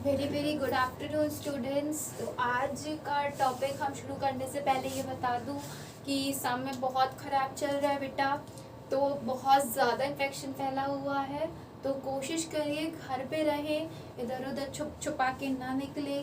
Very good afternoon students. तो आज का टॉपिक हम शुरू करने से पहले ये बता दूं कि समय बहुत ख़राब चल रहा है बेटा। तो बहुत ज़्यादा इन्फेक्शन फैला हुआ है, तो कोशिश करिए घर पे रहे, इधर उधर छुप छुपा के ना निकले,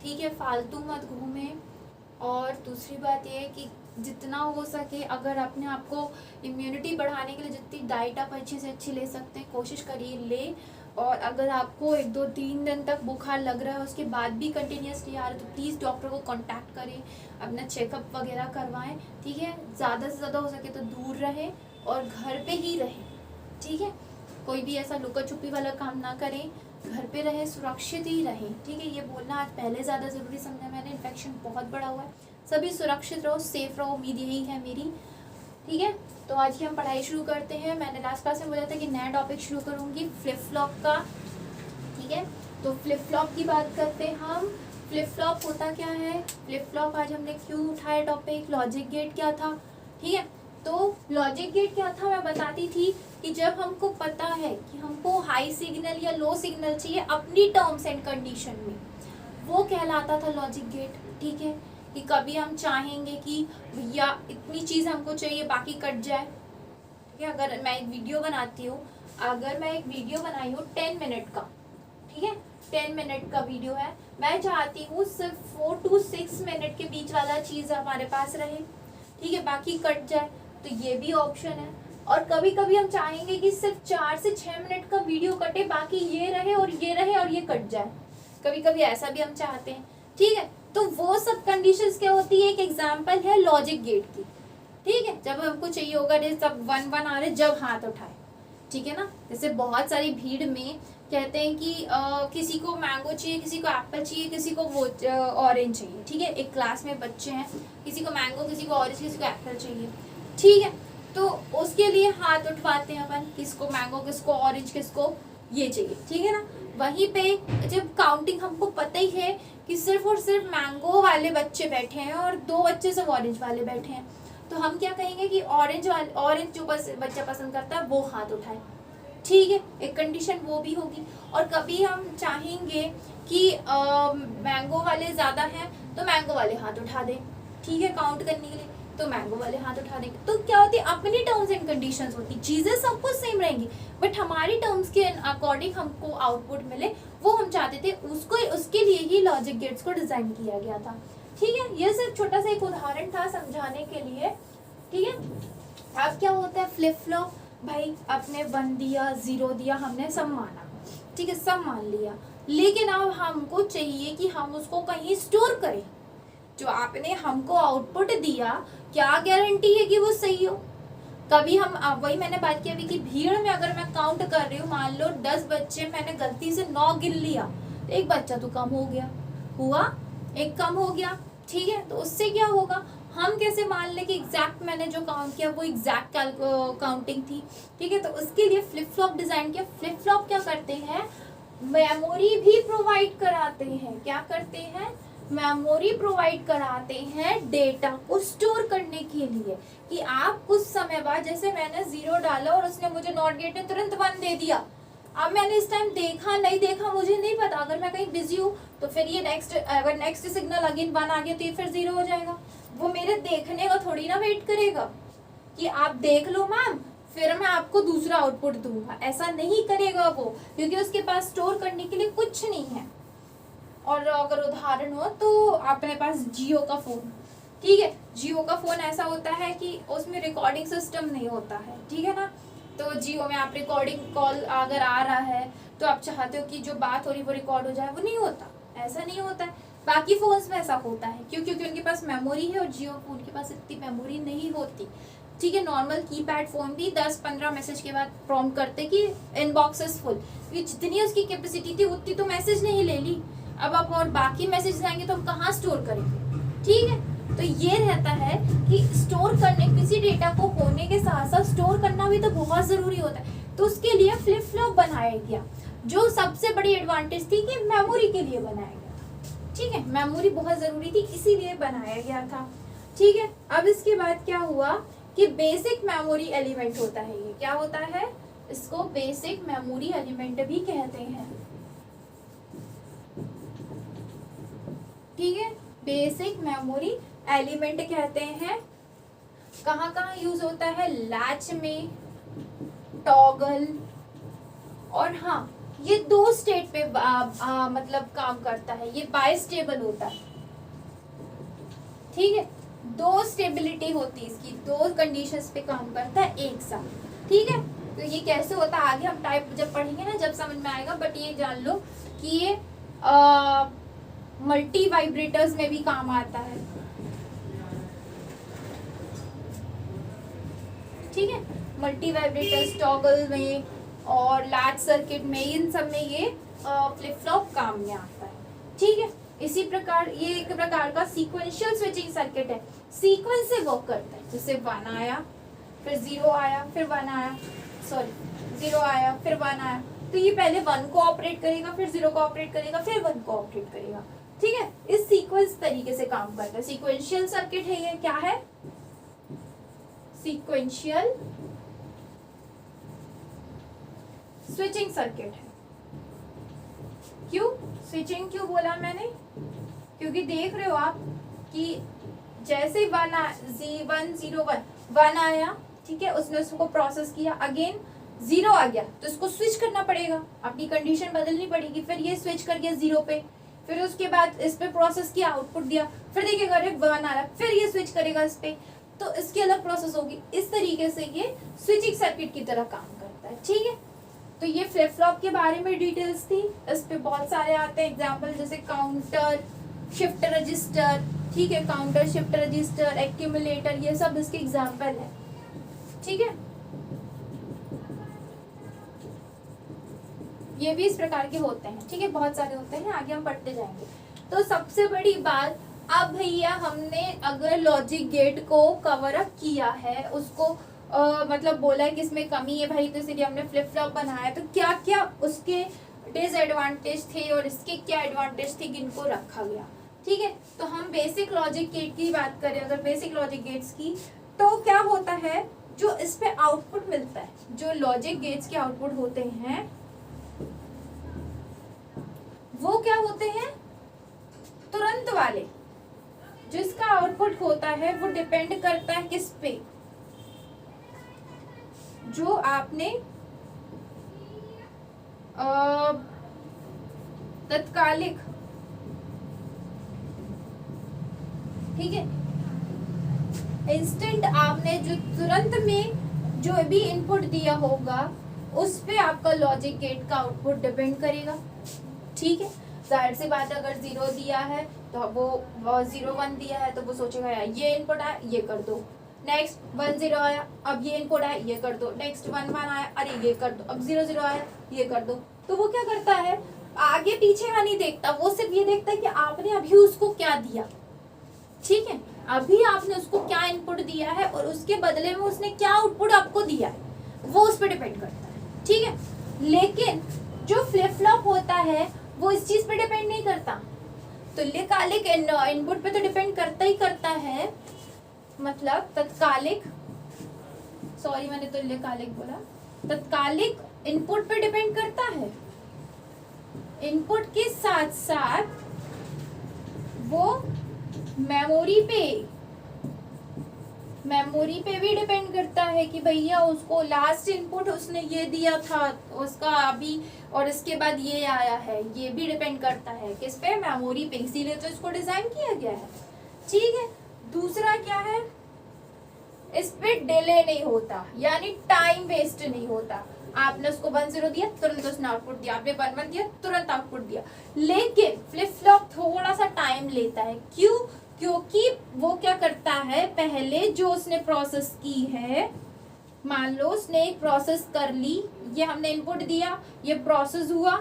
ठीक है, फालतू मत घूमें। और दूसरी बात ये है कि जितना हो सके अगर अपने आप को इम्यूनिटी बढ़ाने के लिए जितनी डाइट आप अच्छी से अच्छी ले सकते हैं कोशिश करिए ले। और अगर आपको 1-2-3 दिन तक बुखार लग रहा है उसके बाद भी कंटिन्यूसली आ रहा है तो प्लीज़ डॉक्टर को कांटेक्ट करें, अपना चेकअप वगैरह करवाएं, ठीक है। ज़्यादा से ज़्यादा हो सके तो दूर रहें और घर पे ही रहें, ठीक है। कोई भी ऐसा लुका छुपी वाला काम ना करें, घर पे रहें, सुरक्षित ही रहें, ठीक है। ये बोलना आज पहले ज़्यादा ज़रूरी समझा मैंने, इन्फेक्शन बहुत बड़ा हुआ है। सभी सुरक्षित रहो, सेफ रहो, उम्मीद यही है मेरी, ठीक है। तो आज की हम पढ़ाई शुरू करते हैं। मैंने लास्ट क्लास में बोला था कि नया टॉपिक शुरू करूंगी फ्लिप फ्लॉप का, ठीक है। तो फ्लिप फ्लॉप की बात करते हैं हम। फ्लिप फ्लॉप होता क्या है, फ्लिप फ्लॉप आज हमने क्यों उठाया टॉपिक, लॉजिक गेट क्या था, ठीक है। तो लॉजिक गेट क्या था मैं बताती थी कि जब हमको पता है कि हमको हाई सिग्नल या लो सिग्नल चाहिए अपनी टर्म्स एंड कंडीशन में, वो कहलाता था लॉजिक गेट, ठीक है। कि कभी हम चाहेंगे कि भैया इतनी चीज़ हमको चाहिए बाकी कट जाए, ठीक है। अगर मैं एक वीडियो बनाती हूँ, अगर मैं एक वीडियो बनाई हूँ 10 मिनट का, ठीक है, 10 मिनट का वीडियो है, मैं चाहती हूँ सिर्फ 4 to 6 मिनट के बीच वाला चीज़ हमारे पास रहे, ठीक है, बाकी कट जाए, तो ये भी ऑप्शन है। और कभी कभी हम चाहेंगे कि सिर्फ 4 से 6 मिनट का वीडियो कटे, बाकी ये रहे और ये रहे और ये कट जाए, कभी कभी ऐसा भी हम चाहते हैं, ठीक है। तो वो सब कंडीशंस क्या होती है, एक एग्जांपल है लॉजिक गेट की, ठीक है। जब हमको चाहिए होगा जैसे सब 1-1 आ रहे जब हाथ उठाए, ठीक है ना। जैसे बहुत सारी भीड़ में कहते हैं कि किसी को मैंगो चाहिए, किसी को एप्पल चाहिए, किसी को वो ऑरेंज चाहिए, ठीक है। एक क्लास में बच्चे हैं, किसी को मैंगो, किसी को ऑरेंज, किसी को एप्पल चाहिए, ठीक है। तो उसके लिए हाथ उठवाते हैं अपन, किसको मैंगो, किसको ऑरेंज, किसको ये चाहिए, ठीक है ना। वहीं पे जब काउंटिंग हमको पता ही है कि सिर्फ और सिर्फ मैंगो वाले बच्चे बैठे हैं और 2 बच्चे सब ऑरेंज वाले बैठे हैं, तो हम क्या कहेंगे कि ऑरेंज जो बच्चा पसंद करता है वो हाथ उठाए, ठीक है। एक कंडीशन वो भी होगी। और कभी हम चाहेंगे कि मैंगो वाले ज़्यादा हैं तो मैंगो वाले हाथ उठा दें, ठीक है, काउंट करने के लिए, तो मैंगो वाले हाथ उठा देंगे। तो क्या होती है, अपनी टर्म्स एंड कंडीशंस होती, चीज़ें सब कुछ सेम रहेंगी बट हमारी टर्म्स के अकॉर्डिंग हमको आउटपुट मिले, वो हम चाहते थे, उसके लिए ही लॉजिक गेट्स को डिजाइन किया गया था, ठीक है। ये सिर्फ छोटा सा एक उदाहरण था समझाने के लिए, ठीक है। अब क्या होता है फ्लिप फ्लॉप, भाई आपने 1 दिया, 0 दिया, हमने सब माना, ठीक है, सब मान लिया, लेकिन अब हमको चाहिए कि हम उसको कहीं स्टोर करें। जो आपने हमको आउटपुट दिया, क्या गारंटी है कि वो सही हो। कभी हम वही मैंने बात की अभी कि भीड़ में अगर मैं काउंट कर रही हूँ, मान लो 10 बच्चे, मैंने गलती से 9 गिन लिया, तो एक बच्चा तो कम हो गया, एक कम हो गया, ठीक है। तो उससे क्या होगा, हम कैसे मान ले कि एग्जैक्ट मैंने जो काउंट किया वो एग्जैक्ट काउंटिंग थी, ठीक है। तो उसके लिए फ्लिप फ्लॉप डिजाइन किया। फ्लिप फ्लॉप क्या करते हैं, मेमोरी भी प्रोवाइड कराते हैं, क्या करते हैं, मेमोरी प्रोवाइड कराते हैं डेटा को स्टोर करने के लिए, कि आप कुछ समय बाद, जैसे मैंने 0 डाला और उसने मुझे नॉट गेट ने तुरंत 1 दे दिया, अब मैंने इस टाइम देखा नहीं देखा मुझे नहीं पता, अगर मैं कहीं बिजी हूँ तो फिर ये अगर नेक्स्ट सिग्नल अगेन 1 आ गया तो ये फिर 0 हो जाएगा। वो मेरे देखने का थोड़ी ना वेट करेगा कि आप देख लो मैम फिर मैं आपको दूसरा आउटपुट दूंगा, ऐसा नहीं करेगा वो, क्योंकि उसके पास स्टोर करने के लिए कुछ नहीं है। और अगर उदाहरण हो तो अपने पास जियो का फोन, ठीक है, जियो का फोन ऐसा होता है कि उसमें रिकॉर्डिंग सिस्टम नहीं होता है, ठीक है ना। तो जियो में आप रिकॉर्डिंग कॉल अगर आ रहा है तो आप चाहते हो कि जो बात हो रही है वो रिकॉर्ड हो जाए, वो नहीं होता, ऐसा नहीं होता है। बाकी फोन्स में ऐसा होता है, क्यों, क्योंकि उनके पास मेमोरी है और जियो फोन के पास इतनी मेमोरी नहीं होती, ठीक है। नॉर्मल कीपैड फोन भी 10-15 मैसेज के बाद प्रॉम्प्ट करते कि इनबॉक्स इज फुल, जितनी उसकी कैपेसिटी थी उतनी तो मैसेज नहीं ले ली, अब आप और बाकी मैसेज आएंगे तो हम कहाँ स्टोर करेंगे, ठीक है। तो ये रहता है कि स्टोर करने, किसी डेटा को होने के साथ साथ स्टोर करना भी तो बहुत ज़रूरी होता है। तो उसके लिए फ्लिप फ्लॉप बनाया गया, जो सबसे बड़ी एडवांटेज थी कि मेमोरी के लिए बनाया गया था, ठीक है, मेमोरी बहुत ज़रूरी थी इसीलिए बनाया गया था, ठीक है। अब इसके बाद क्या हुआ कि बेसिक मेमोरी एलिमेंट होता है, ये क्या होता है, इसको बेसिक मेमोरी एलिमेंट भी कहते हैं। ठीक है, बेसिक मेमोरी एलिमेंट कहते हैं। कहाँ कहाँ यूज होता है, लैच में, टॉगल, और हाँ ये 2 स्टेट पे मतलब काम करता है, ये बाइस्टेबल होता है। ठीक है, 2 स्टेबिलिटी होती है इसकी, 2 कंडीशंस पे काम करता है एक साथ। ठीक है, तो ये कैसे होता है आगे हम टाइप जब पढ़ेंगे ना जब समझ में आएगा, बट ये जान लो कि ये मल्टी वाइब्रेटर्स में भी काम आता है। ठीक है, मल्टी वाइब्रेटर्स, टॉगल में और लैच सर्किट में, इन सब में ये फ्लिप फ्लॉप काम में आता है। ठीक है, इसी प्रकार ये एक प्रकार का सीक्वेंशियल स्विचिंग सर्किट है, सीक्वेंस से वर्क करता है। जैसे 1 आया, फिर 0 आया, फिर 1 आया, सॉरी 0 आया, फिर 1 आया, तो ये पहले 1 को ऑपरेट करेगा, फिर 0 को ऑपरेट करेगा, फिर 1 को ऑपरेट करेगा। ठीक है, इस सीक्वेंस तरीके से काम करता है, सीक्वेंशियल सर्किट है ये। क्या है, सीक्वेंशियल स्विचिंग सर्किट है। क्यों स्विचिंग क्यों बोला मैंने, क्योंकि देख रहे हो आप कि जैसे 1 आया, ठीक है, उसने उसको प्रोसेस किया, अगेन 0 आ गया तो इसको स्विच करना पड़ेगा, अपनी कंडीशन बदलनी पड़ेगी, फिर ये स्विच कर गया 0 पे, फिर उसके बाद इस पे प्रोसेस किया, आउटपुट दिया, फिर देखिएगा 1 आ रहा, फिर ये स्विच करेगा इस पे, तो इसकी अलग प्रोसेस होगी। इस तरीके से ये स्विचिंग सर्किट की तरह काम करता है। ठीक है, तो ये फ्लिप फ्लॉप के बारे में डिटेल्स थी, इस पे बहुत सारे आते हैं एग्जाम्पल, जैसे काउंटर शिफ्ट रजिस्टर। ठीक है, काउंटर शिफ्ट रजिस्टर, एक्यूमुलेटर, ये सब इसके एग्जाम्पल है। ठीक है, ये भी इस प्रकार के होते हैं। ठीक है, बहुत सारे होते हैं, आगे हम बढ़ते जाएंगे। तो सबसे बड़ी बात, अब भैया हमने अगर लॉजिक गेट को कवर अप किया है, उसको मतलब बोला है कि इसमें कमी है भाई, तो इसलिए हमने फ्लिप फ्लॉप बनाया, तो क्या क्या उसके डिसएडवांटेज थे और इसके क्या एडवांटेज थे, किनको रखा गया। ठीक है, तो हम बेसिक लॉजिक गेट की बात करें, अगर बेसिक लॉजिक गेट्स की, तो क्या होता है, जो इस पे आउटपुट मिलता है, जो लॉजिक गेट्स के आउटपुट होते हैं वो क्या होते हैं, तुरंत वाले। जिसका आउटपुट होता है वो डिपेंड करता है किस पे, जो आपने तत्कालिक, ठीक है, इंस्टेंट आपने जो तुरंत में जो भी इनपुट दिया होगा उस पे आपका लॉजिक गेट का आउटपुट डिपेंड करेगा। ठीक है, जाहिर सी बात है, अगर 0 दिया है तो वो 0 1 दिया है तो वो सोचेगा यार ये इनपुट आया ये कर दो, नेक्स्ट 1 0 आया, अब ये इनपुट आया ये कर दो, नेक्स्ट 1 1 आया, अरे ये कर दो, अब 0 0 आया ये कर दो। तो वो क्या करता है, आगे पीछे का नहीं देखता, वो सिर्फ ये देखता है कि आपने अभी उसको क्या दिया। ठीक है, अभी आपने उसको क्या इनपुट दिया है और उसके बदले में उसने क्या आउटपुट आपको दिया है, वो उस पर डिपेंड करता है। ठीक है, लेकिन जो फ्लिप फ्लॉप होता है वो इस चीज पे डिपेंड नहीं करता, तुल्यकालिक इनपुट पे तो डिपेंड करता ही करता है, मतलब तत्कालिक, सॉरी मैंने तुल्यकालिक बोला, तत्कालिक इनपुट पे डिपेंड करता है। इनपुट के साथ साथ वो मेमोरी पे भी डिपेंड करता है कि भैया उसको लास्ट इनपुट उसने ये दिया था उसका अभी, और इसके बाद ये आया है, ये भी डिपेंड करता है किस पे, मेमोरी पे, इसीलिए तो इसको डिजाइन किया गया है। ठीक है, दूसरा क्या है, इस पे डिले नहीं होता, यानी टाइम वेस्ट नहीं होता। आपने उसको 1 0 दिया तुरंत उसने आउटपुट दिया, आपने 1 1 दिया तुरंत आउटपुट दिया। लेकिन फ्लिप फ्लॉप थोड़ा सा टाइम लेता है, क्यों, क्योंकि वो क्या करता है, पहले जो उसने प्रोसेस की है, मान लो उसने एक प्रोसेस कर ली, ये हमने इनपुट दिया, ये प्रोसेस हुआ,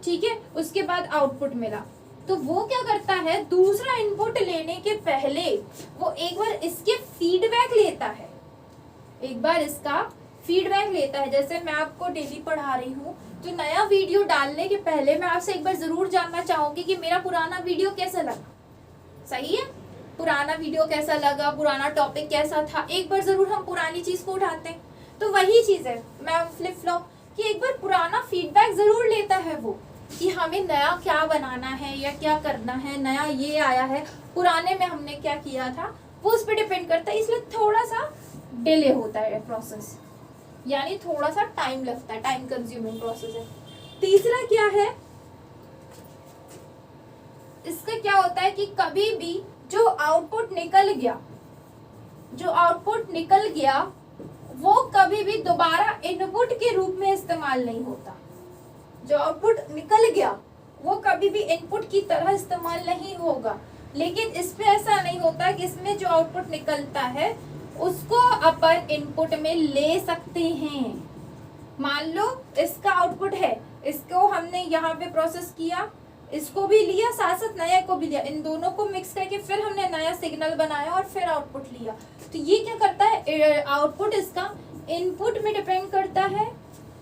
ठीक है, उसके बाद आउटपुट मिला, तो वो क्या करता है, दूसरा इनपुट लेने के पहले वो एक बार इसके फीडबैक लेता है, एक बार इसका फीडबैक लेता है। जैसे मैं आपको डेली पढ़ा रही हूँ, तो नया वीडियो डालने के पहले मैं आपसे एक बार जरूर जानना चाहूंगी कि मेरा पुराना वीडियो कैसा लगा। सही है, पुराना वीडियो कैसा लगा, पुराना टॉपिक कैसा था, एक बार जरूर हम पुरानी चीज को उठाते हैं। तो वही चीज है मैं फ्लिप फ्लॉप कि एक बार पुराना फीडबैक जरूर लेता है वो, कि हमें नया क्या बनाना है या क्या करना है, नया ये आया है, पुराने में हमने क्या किया था, वो उस पर डिपेंड करता है, इसलिए थोड़ा सा डिले होता है प्रोसेस, यानी थोड़ा सा टाइम लगता है, टाइम कंज्यूमिंग प्रोसेस है। तीसरा क्या है, इसका क्या होता है कि कभी भी जो आउटपुट निकल गया वो कभी भी दोबारा इनपुट के रूप में इस्तेमाल नहीं होता। जो आउटपुट निकल गया वो कभी भी इनपुट की तरह इस्तेमाल नहीं होगा, लेकिन इसमें ऐसा नहीं होता कि इसमें जो आउटपुट निकलता है उसको अपन इनपुट में ले सकते हैं। मान लो इसका आउटपुट है, इसको हमने यहाँ पे प्रोसेस किया, इसको भी लिया, साथ साथ नया को भी लिया, इन दोनों को मिक्स करके फिर हमने नया सिग्नल बनाया और फिर आउटपुट लिया। तो ये क्या करता है, आउटपुट इसका इनपुट में डिपेंड करता है,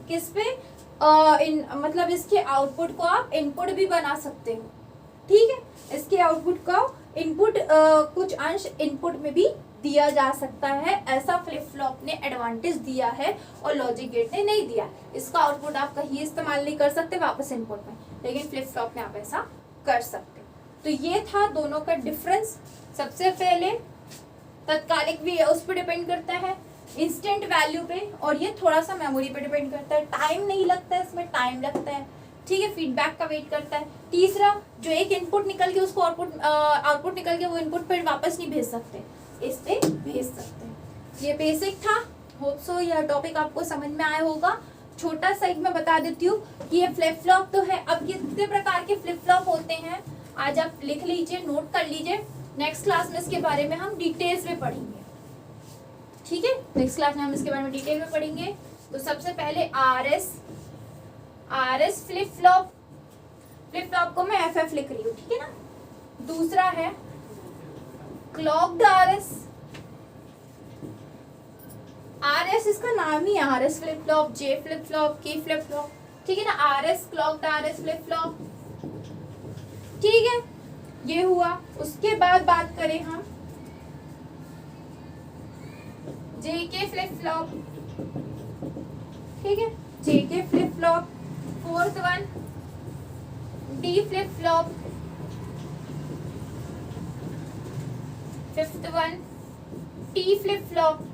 किस पे, मतलब इसके आउटपुट को आप इनपुट भी बना सकते हो, ठीक है। इसके आउटपुट का इनपुट कुछ अंश इनपुट में भी दिया जा सकता है, ऐसा फ्लिप फ्लॉप ने एडवांटेज दिया है और लॉजिक गेट ने नहीं दिया। इसका आउटपुट आप कहीं इस्तेमाल नहीं कर सकते वापस इनपुट में, लेकिन फ्लिप फ्लॉप में आप ऐसा कर सकते। तो ये था दोनों का डिफरेंस। सबसे पहले तत्कालिक भी उस पर डिपेंड करता है, इंस्टेंट वैल्यू पे, और ये थोड़ा सा मेमोरी पे डिपेंड करता है, टाइम नहीं लगता है, इसमें टाइम लगता है, ठीक है, फीडबैक का वेट करता है। तीसरा, जो एक इनपुट निकल के उसको आउटपुट निकल के वो इनपुट पर वापस नहीं भेज सकते, इस पे भेज सकते हैं। ये बेसिक था, होप सो यह टॉपिक आपको समझ में आया होगा। छोटा सा एक मैं बता देती हूँ कि ये फ्लिप फ्लॉप तो है। अब कितने प्रकार के फ्लिप फ्लॉप होते हैं आज आप लिख लीजिए, नोट कर लीजिए, नेक्स्ट क्लास में इसके बारे में हम डिटेल्स में पढ़ेंगे, ठीक है। नेक्स्ट क्लास में हम इसके बारे में डिटेल में पढ़ेंगे। तो सबसे पहले आरएस फ्लिप फ्लॉप को मैं एफएफ लिख रही हूँ, ठीक है ना। दूसरा है क्लॉक्ड आरएस, इसका नाम ही आरएस फ्लिप फ्लॉप, जे फ्लिप फ्लॉप, के फ्लिप फ्लॉप, ठीक है ना। RS clogged RS flip flop, ठीक है, ये हुआ। उसके बाद बात करें हम जेके फ्लिप फ्लॉप, ठीक है, JK flip flop. Fourth one D flip flop, fifth one T flip flop,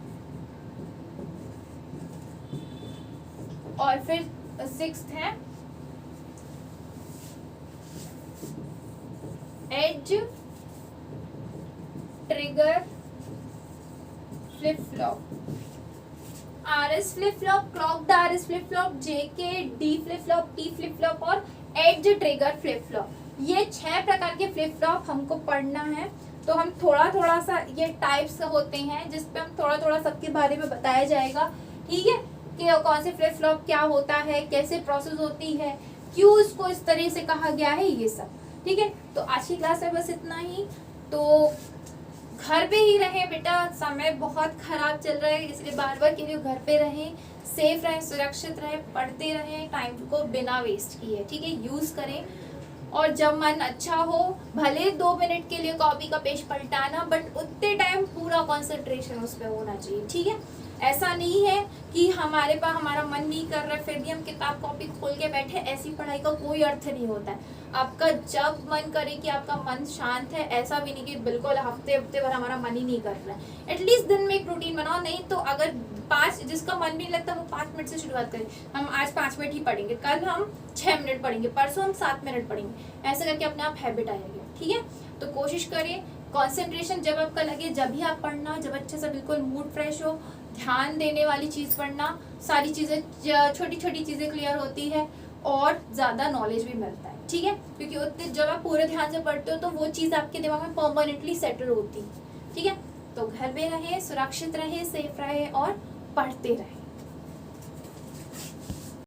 और फिर सिक्स्थ है edge trigger flip flop. RS flip flop, clocked RS flip flop, JK, D flip flop, T flip flop और edge trigger flip flop. ये 6 प्रकार के flip flop हमको पढ़ना है। तो हम थोड़ा सा ये टाइप्स होते हैं जिसपे हम थोड़ा सबके बारे में बताया जाएगा, ठीक है, कि कौन से फ्लिप फ्लॉप क्या होता है, कैसे प्रोसेस होती है, क्यों इसको इस तरह से कहा गया है, ये सब, ठीक है। तो आज की क्लास में बस इतना ही। तो घर पे ही रहें बेटा, समय बहुत खराब चल रहा है, इसलिए बार कह रही हूँ घर पे रहें, सेफ रहें, सुरक्षित रहें, पढ़ते रहें, टाइम को बिना वेस्ट किए, ठीक है, यूज करें। और जब मन अच्छा हो भले 2 मिनट के लिए कॉपी का पेज पलटाना, बट उतने टाइम पूरा कंसंट्रेशन उस पर होना चाहिए, ठीक है। ऐसा नहीं है कि हमारे पास हमारा मन नहीं कर रहा फिर भी हम किताब कॉपी खोल के बैठे, ऐसी पढ़ाई का कोई अर्थ नहीं होता है। आपका जब मन करे कि आपका मन शांत है, ऐसा भी नहीं कि बिल्कुल हफ्ते भर हमारा मन ही नहीं कर रहा है। एटलीस्ट दिन में एक रूटीन बनाओ, नहीं तो अगर 5 जिसका मन नहीं लगता वो 5 मिनट से शुरुआत करें। हम आज 5 मिनट ही पढ़ेंगे, कल हम 6 मिनट पढ़ेंगे, परसों हम 7 मिनट पढ़ेंगे, ऐसे करके अपने आप हैबिट आएगी, ठीक है। तो कोशिश करें, कंसंट्रेशन जब आपका लगे जब भी आप पढ़ना, जब अच्छे से बिल्कुल मूड फ्रेश हो, ध्यान देने वाली चीज पढ़ना, सारी चीजें, छोटी छोटी चीजें क्लियर होती है और ज्यादा नॉलेज भी मिलता है, ठीक है। क्योंकि उतने जब आप पूरे ध्यान से पढ़ते हो तो वो चीज आपके दिमाग में परमानेंटली सेटल होती है, ठीक है। तो घर में रहे, सुरक्षित रहे, सेफ रहे और पढ़ते रहे।